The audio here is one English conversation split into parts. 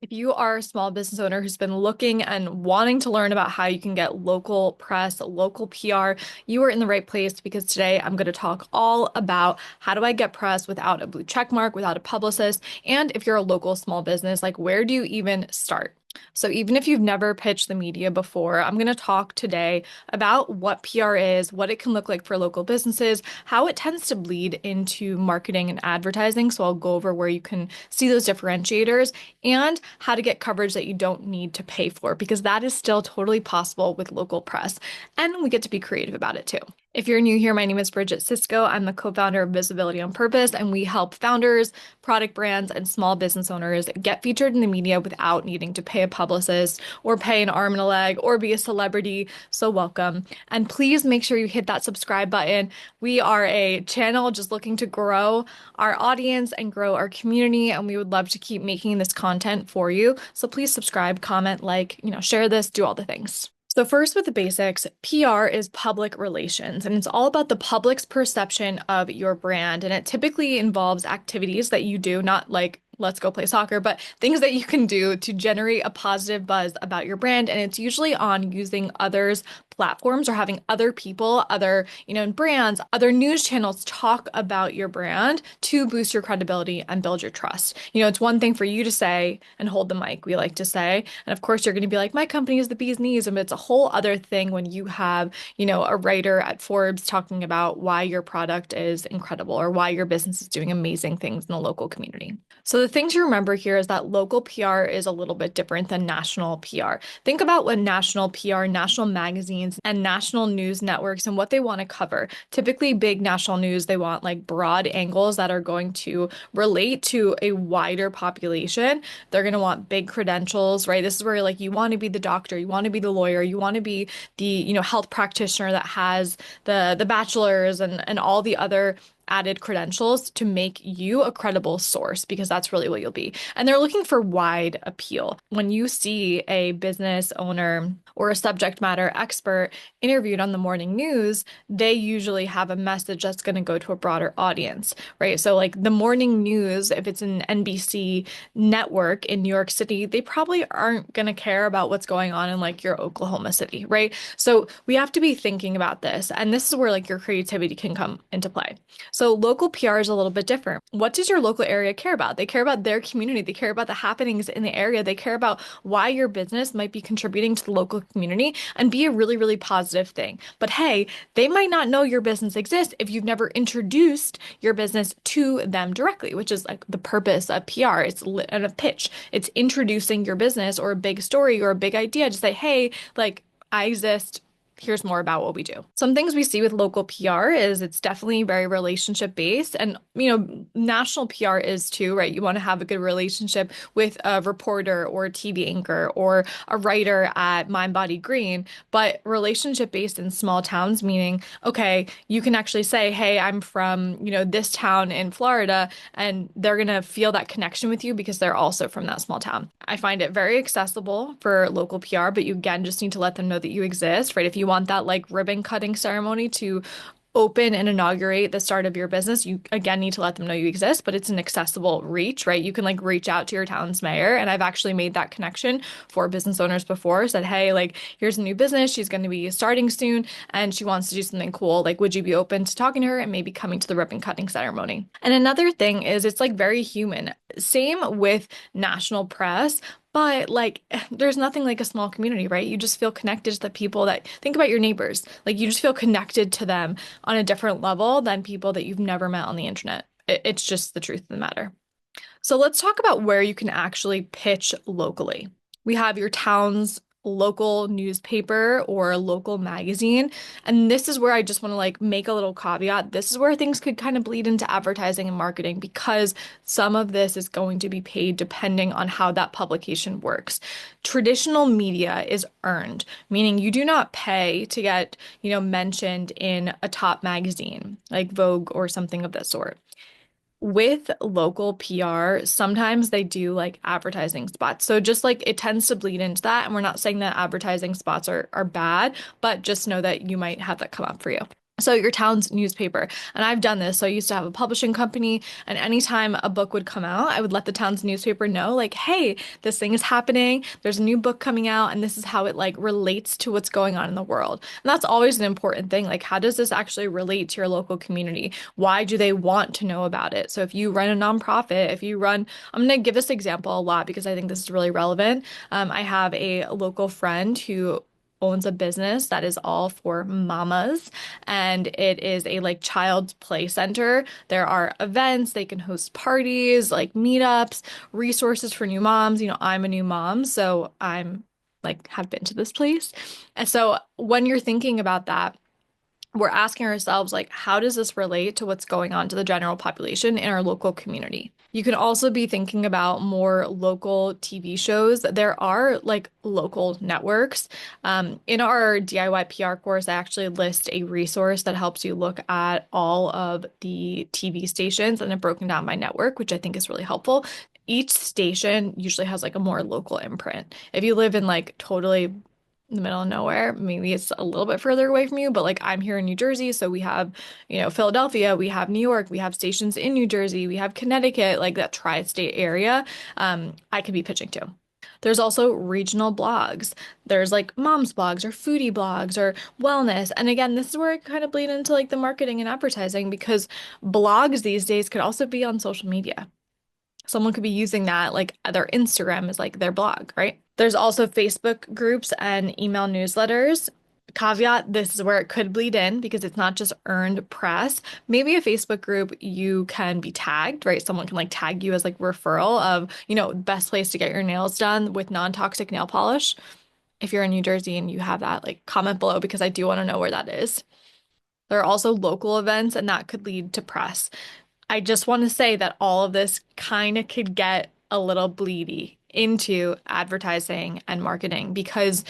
If you are a small business owner who's been looking and wanting to learn about how you can get local press, local PR, you are in the right place because today I'm going to talk all about how do I get press without a blue check mark, without a publicist, and if you're a local small business, like where do you even start? So even if you've never pitched the media before, I'm going to talk today about what PR is, what it can look like for local businesses, how it tends to bleed into marketing and advertising. So I'll go over where you can see those differentiators and how to get coverage that you don't need to pay for, because that is still totally possible with local press. And we get to be creative about it too. If you're new here, my name is Bridget Cisco. I'm the co-founder of Visibility on Purpose, and we help founders, product brands, and small business owners get featured in the media without needing to pay a publicist or pay an arm and a leg or be a celebrity. So welcome. And please make sure you hit that subscribe button. We are a channel just looking to grow our audience and grow our community, and we would love to keep making this content for you. So please subscribe, comment, like, share this, do all the things. So first with the basics, PR is public relations, and it's all about the public's perception of your brand. And it typically involves activities that you do, not like let's go play soccer, but things that you can do to generate a positive buzz about your brand. And it's usually on using others' platforms or having other people, other, brands, other news channels talk about your brand to boost your credibility and build your trust. It's one thing for you to say and hold the mic, we like to say. And of course, you're going to be like, my company is the bee's knees. And it's a whole other thing when you have, a writer at Forbes talking about why your product is incredible or why your business is doing amazing things in the local community. So the thing to remember here is that local PR is a little bit different than national PR. Think about what national PR, national magazines, and national news networks and what they want to cover. Typically, big national news, they want like broad angles that are going to relate to a wider population. They're going to want big credentials, right? This is where like you want to be the doctor, you want to be the lawyer, you want to be the, health practitioner that has the bachelor's and all the other added credentials to make you a credible source, because that's really what you'll be. And they're looking for wide appeal. When you see a business owner or a subject matter expert interviewed on the morning news, they usually have a message that's going to go to a broader audience, right? So like the morning news, if it's an NBC network in New York City, they probably aren't going to care about what's going on in like your Oklahoma City, right? So we have to be thinking about this. And this is where like your creativity can come into play. So local PR is a little bit different. What does your local area care about? They care about their community. They care about the happenings in the area. They care about why your business might be contributing to the local community and be a really, really positive thing. But hey, they might not know your business exists if you've never introduced your business to them directly, which is like the purpose of PR. It's a pitch. It's introducing your business or a big story or a big idea to say, hey, like I exist. Here's more about what we do. Some things we see with local PR is it's definitely very relationship based. And, national PR is too, right? You want to have a good relationship with a reporter or a TV anchor or a writer at Mind Body Green. But relationship based in small towns, meaning, okay, you can actually say, hey, I'm from, this town in Florida, and they're going to feel that connection with you because they're also from that small town. I find it very accessible for local PR, but you again just need to let them know that you exist, right? If you want that like ribbon cutting ceremony to open and inaugurate the start of your business, you again need to let them know you exist, but it's an accessible reach, right? You can like reach out to your town's mayor. And I've actually made that connection for business owners before, said, hey, like here's a new business. She's going to be starting soon and she wants to do something cool. Like, would you be open to talking to her and maybe coming to the ribbon cutting ceremony? And another thing is it's like very human. Same with national press. But like, there's nothing like a small community, right? You just feel connected to the people that think about your neighbors. Like, you just feel connected to them on a different level than people that you've never met on the internet. It's just the truth of the matter. So let's talk about where you can actually pitch locally. We have your town's local newspaper or local magazine. And this is where I just want to like make a little caveat. This is where things could kind of bleed into advertising and marketing because some of this is going to be paid depending on how that publication works. Traditional media is earned, meaning you do not pay to get, mentioned in a top magazine like Vogue or something of that sort. With local PR, sometimes they do like advertising spots. So just like it tends to bleed into that. And we're not saying that advertising spots are bad, but just know that you might have that come up for you. So your town's newspaper. And I've done this. So I used to have a publishing company, and anytime a book would come out, I would let the town's newspaper know, like, hey, this thing is happening. There's a new book coming out, and this is how it like relates to what's going on in the world. And that's always an important thing. Like, how does this actually relate to your local community? Why do they want to know about it? So if you run a nonprofit, if you run, I'm going to give this example a lot because I think this is really relevant. I have a local friend who owns a business that is all for mamas, and it is a like child play center. There are events, they can host parties, like meetups, resources for new moms. I'm a new mom, so I'm like have been to this place. And so when you're thinking about that, we're asking ourselves, like, how does this relate to what's going on to the general population in our local community? You can also be thinking about more local TV shows. There are like local networks. In our DIY PR course, I actually list a resource that helps you look at all of the TV stations and I've broken down by network, which I think is really helpful. Each station usually has like a more local imprint. If you live in like totally in the middle of nowhere. Maybe it's a little bit further away from you, but like I'm here in New Jersey, so we have, Philadelphia, we have New York, we have stations in New Jersey, we have Connecticut, like that tri-state area. I could be pitching to. There's also regional blogs. There's like mom's blogs or foodie blogs or wellness. And again, this is where I kind of bleed into like the marketing and advertising because blogs these days could also be on social media. Someone could be using that, like their Instagram is like their blog, right? There's also Facebook groups and email newsletters. Caveat, this is where it could bleed in because it's not just earned press. Maybe a Facebook group, you can be tagged, right? Someone can like tag you as like referral of, best place to get your nails done with non-toxic nail polish. If you're in New Jersey and you have that, like comment below because I do want to know where that is. There are also local events and that could lead to press. I just want to say that all of this kind of could get a little bleedy into advertising and marketing because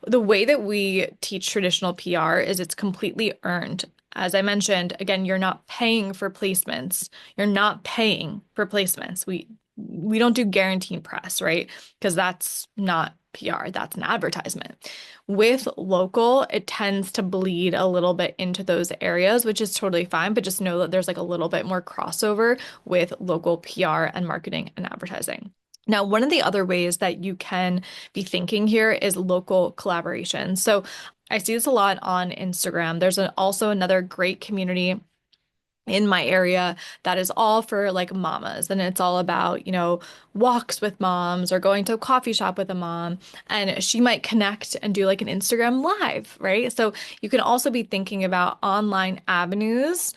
the way that we teach traditional PR is it's completely earned. As I mentioned, again, you're not paying for placements. You're not paying for placements. We don't do guaranteed press, right? Because that's not PR, that's an advertisement. With local, it tends to bleed a little bit into those areas, which is totally fine, but just know that there's like a little bit more crossover with local PR and marketing and advertising. Now, one of the other ways that you can be thinking here is local collaboration. So I see this a lot on Instagram. There's also another great community in my area that is all for like mamas and it's all about, walks with moms or going to a coffee shop with a mom and she might connect and do like an Instagram live, right? So you can also be thinking about online avenues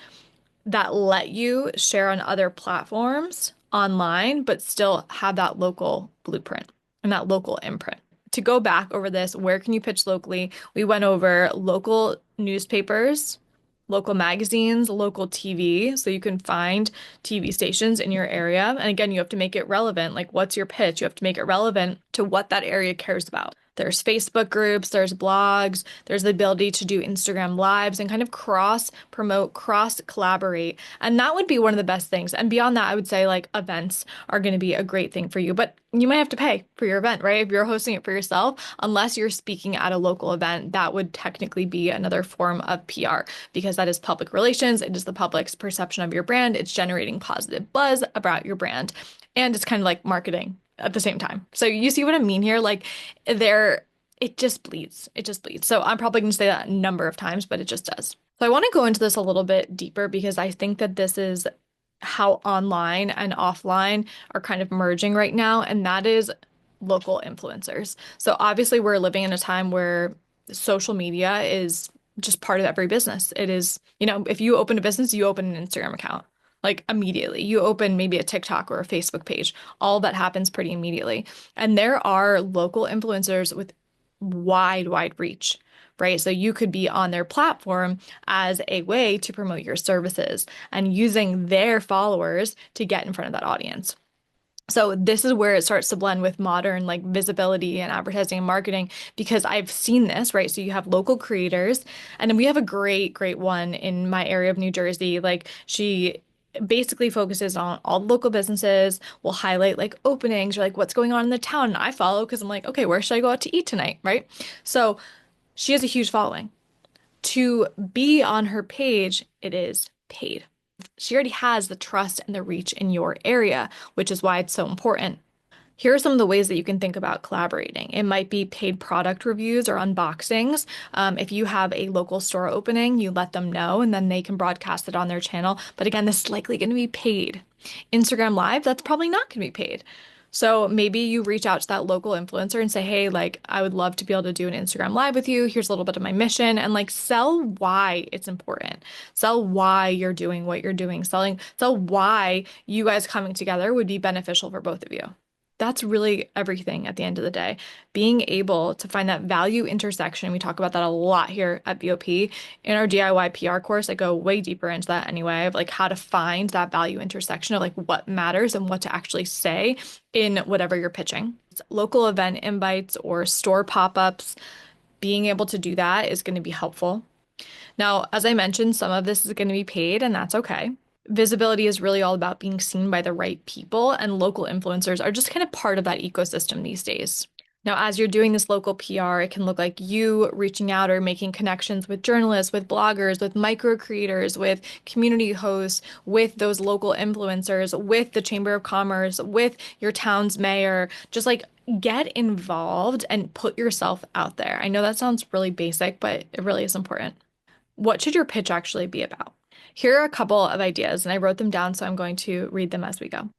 that let you share on other platforms online, but still have that local blueprint and that local imprint. To go back over this, where can you pitch locally? We went over local newspapers, local magazines, local TV. So you can find TV stations in your area. And again, you have to make it relevant. Like, what's your pitch? You have to make it relevant to what that area cares about. There's Facebook groups, there's blogs, there's the ability to do Instagram lives and kind of cross promote, cross collaborate. And that would be one of the best things. And beyond that, I would say like events are going to be a great thing for you, but you might have to pay for your event, right? If you're hosting it for yourself, unless you're speaking at a local event, that would technically be another form of PR because that is public relations. It is the public's perception of your brand. It's generating positive buzz about your brand. And it's kind of like marketing at the same time. So you see what I mean here? Like it just bleeds. It just bleeds. So I'm probably going to say that a number of times, but it just does. So I want to go into this a little bit deeper because I think that this is how online and offline are kind of merging right now, and that is local influencers. So obviously we're living in a time where social media is just part of every business. It is, if you open a business, you open an Instagram account. Like immediately. You open maybe a TikTok or a Facebook page. All that happens pretty immediately. And there are local influencers with wide reach, right? So you could be on their platform as a way to promote your services and using their followers to get in front of that audience. So this is where it starts to blend with modern like visibility and advertising and marketing because I've seen this, right? So you have local creators and then we have a great one in my area of New Jersey. Like she basically focuses on all the local businesses, will highlight like openings or like what's going on in the town. And I follow because I'm like, okay, where should I go out to eat tonight? Right. So she has a huge following. To be on her page, it is paid. She already has the trust and the reach in your area, which is why it's so important. Here are some of the ways that you can think about collaborating. It might be paid product reviews or unboxings. If you have a local store opening, you let them know and then they can broadcast it on their channel. But again, this is likely going to be paid. Instagram Live, that's probably not going to be paid. So maybe you reach out to that local influencer and say, hey, like, I would love to be able to do an Instagram Live with you. Here's a little bit of my mission and like sell why it's important. Sell why you're doing what you're doing. Sell why you guys coming together would be beneficial for both of you. That's really everything at the end of the day. Being able to find that value intersection. We talk about that a lot here at BOP. In our DIY PR course, I go way deeper into that anyway, of like how to find that value intersection of like what matters and what to actually say in whatever you're pitching. It's local event invites or store pop-ups. Being able to do that is going to be helpful. Now, as I mentioned, some of this is going to be paid, and that's okay. Visibility is really all about being seen by the right people, and local influencers are just kind of part of that ecosystem these days. Now, as you're doing this local PR, it can look like you reaching out or making connections with journalists, with bloggers, with micro creators, with community hosts, with those local influencers, with the Chamber of Commerce, with your town's mayor. Just like get involved and put yourself out there. I know that sounds really basic, but it really is important. What should your pitch actually be about? Here are a couple of ideas, and I wrote them down, so I'm going to read them as we go.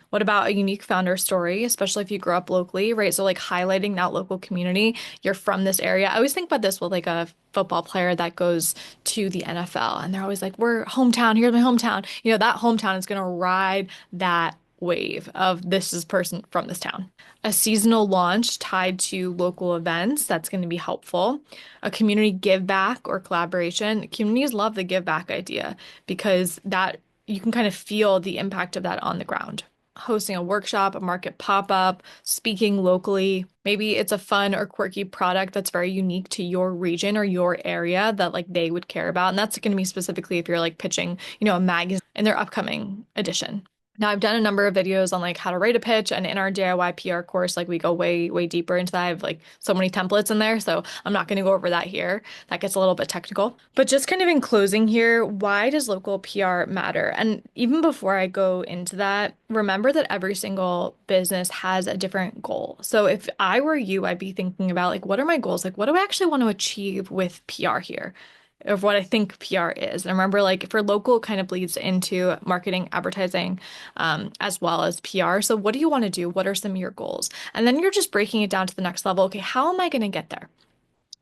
What about a unique founder story, especially if you grew up locally, right? So like highlighting that local community, you're from this area. I always think about this with like a football player that goes to the NFL and they're always like, we're hometown, here's my hometown. You know, that hometown is going to ride that wave of this is person from this town. A seasonal launch tied to local events, that's going to be helpful. A community give back or collaboration. Communities love the give back idea because that you can kind of feel the impact of that on the ground. Hosting a workshop, a market pop-up, speaking locally. Maybe it's a fun or quirky product that's very unique to your region or your area that like they would care about. And that's going to be specifically if you're like pitching, you know, a magazine in their upcoming edition. Now, I've done a number of videos on like how to write a pitch, and in our DIY PR course, like we go way, way deeper into that. I have like so many templates in there, so I'm not going to go over that here. That gets a little bit technical. But just kind of in closing here, why does local PR matter? And even before I go into that, remember that every single business has a different goal. So if I were you, I'd be thinking about like, what are my goals? Like, what do I actually want to achieve with PR here? Of what I think PR is. And remember, like for local, it kind of bleeds into marketing, advertising, as well as PR. So what do you want to do? What are some of your goals? And then you're just breaking it down to the next level. Okay, how am I going to get there?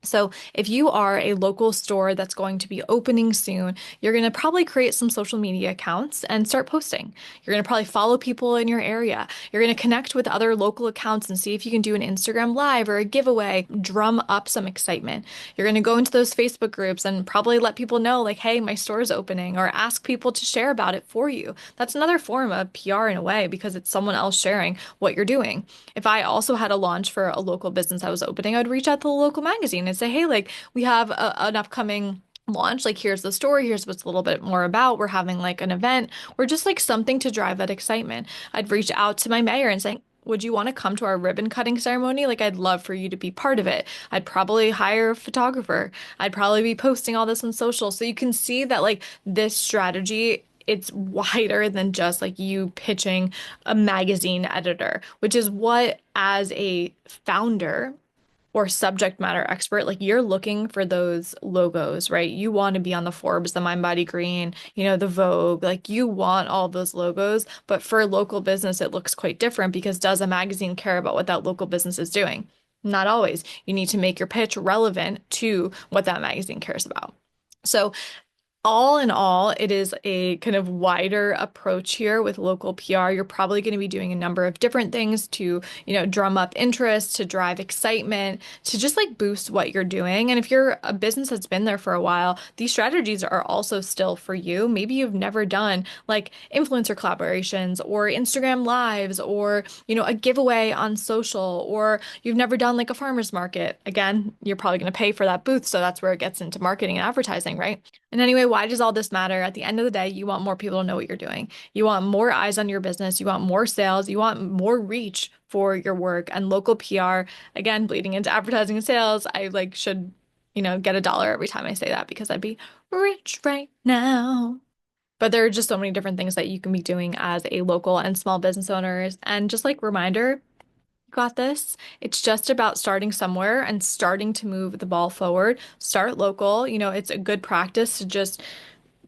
So if you are a local store that's going to be opening soon, you're going to probably create some social media accounts and start posting. You're going to probably follow people in your area. You're going to connect with other local accounts and see if you can do an Instagram live or a giveaway, drum up some excitement. You're going to go into those Facebook groups and probably let people know like, hey, my store is opening, or ask people to share about it for you. That's another form of PR in a way because it's someone else sharing what you're doing. If I also had a launch for a local business I was opening, I would reach out to the local magazine and say, hey, like we have an upcoming launch, like here's the story, here's what's a little bit more about. We're having like an event or just like something to drive that excitement. I'd reach out to my mayor and say, would you want to come to our ribbon cutting ceremony? Like, I'd love for you to be part of it. I'd probably hire a photographer. I'd probably be posting all this on social. So you can see that like this strategy, it's wider than just like you pitching a magazine editor, which is what as a founder or subject matter expert, like you're looking for those logos, right? You want to be on the Forbes, the Mind Body Green, you know, the Vogue, like you want all those logos. But for a local business, it looks quite different because does a magazine care about what that local business is doing? Not always. You need to make your pitch relevant to what that magazine cares about. So all in all, it is a kind of wider approach here with local PR. You're probably going to be doing a number of different things to, you know, drum up interest, to drive excitement, to just like boost what you're doing. And if you're a business that's been there for a while, these strategies are also still for you. Maybe you've never done like influencer collaborations or Instagram lives or, you know, a giveaway on social, or you've never done like a farmer's market. Again, you're probably going to pay for that booth. So that's where it gets into marketing and advertising, right? And anyway, why does all this matter? At the end of the day, you want more people to know what you're doing. You want more eyes on your business. You want more sales. You want more reach for your work. And local PR, again, bleeding into advertising and sales, I like should get a dollar every time I say that because I'd be rich right now. But there are just so many different things that you can be doing as a local and small business owners. And just like reminder, you got this. It's just about starting somewhere and starting to move the ball forward. Start local. It's a good practice to just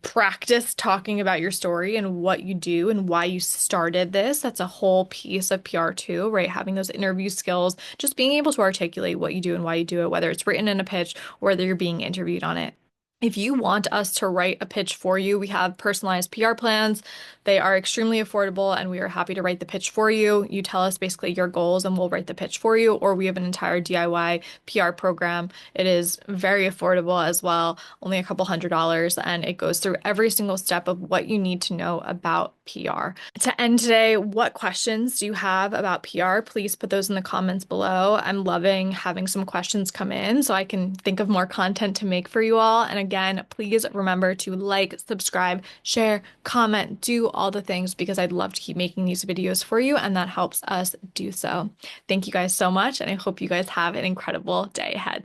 practice talking about your story and what you do and why you started this. That's a whole piece of PR too, right? Having those interview skills, just being able to articulate what you do and why you do it, whether it's written in a pitch or whether you're being interviewed on it. If you want us to write a pitch for you, we have personalized PR plans. They are extremely affordable and we are happy to write the pitch for you. You tell us basically your goals and we'll write the pitch for you, or we have an entire DIY PR program. It is very affordable as well, only a couple $100s, and it goes through every single step of what you need to know about PR. To end today, what questions do you have about PR? Please put those in the comments below. I'm loving having some questions come in so I can think of more content to make for you all. And again, please remember to like, subscribe, share, comment, do all the things because I'd love to keep making these videos for you and that helps us do so. Thank you guys so much and I hope you guys have an incredible day ahead.